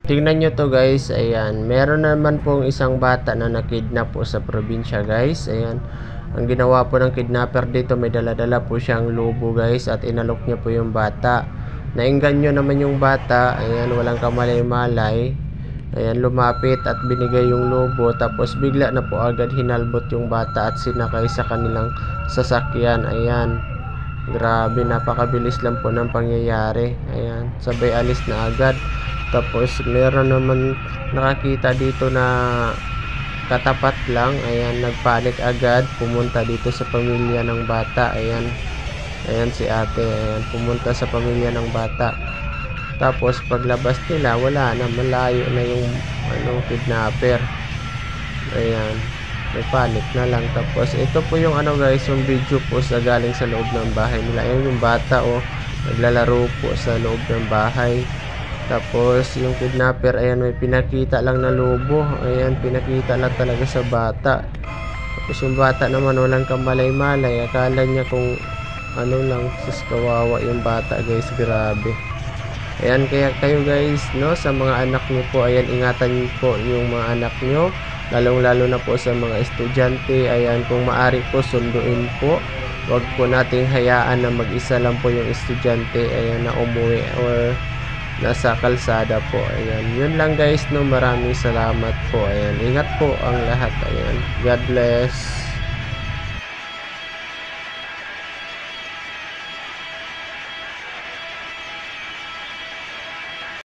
Tingnan nyo to guys, ayan, meron naman pong isang bata na nakidnap po sa probinsya guys, ayan. Ang ginawa po ng kidnapper dito, may dala-dala po siyang lobo guys at inalok niya po yung bata. Nainganyo naman yung bata, ayan, walang kamalay-malay. Ayan, lumapit at binigay yung lobo, tapos bigla na po agad hinalbot yung bata at sinakay sa kanilang sasakyan, ayan. Grabe, napakabilis lang po ng pangyayari, ayan, sabay alis na agad. Tapos meron naman nakakita dito na katapat lang, ayan, nagpanik agad, pumunta dito sa pamilya ng bata, ayan. Ayan si ate, ayan, pumunta sa pamilya ng bata. Tapos paglabas nila, wala na, malayo na yung kidnapper. Ayan, may panic na lang. Tapos ito po yung guys, yung video po sa galing sa loob ng bahay nila. Ayan yung bata naglalaro po sa loob ng bahay. Tapos yung kidnapper, ayan, may pinakita lang na lobo. Ayan, pinakita lang talaga sa bata. Tapos yung bata naman walang kamalay-malay. Akala niya kung lang, sus, kawawa yung bata guys, grabe. Ayan, kaya kayo guys, sa mga anak niyo po, ayan, ingatan niyo po yung mga anak niyo. Lalong-lalo na po sa mga estudyante. Ayan, kung maaari po, sunduin po. Huwag po nating hayaan na mag-isa lang po yung estudyante, ayan, na umuwi or nasa kalsada po. Ayan, yun lang guys, maraming salamat po. Ayan, ingat po ang lahat. Ayan, God bless.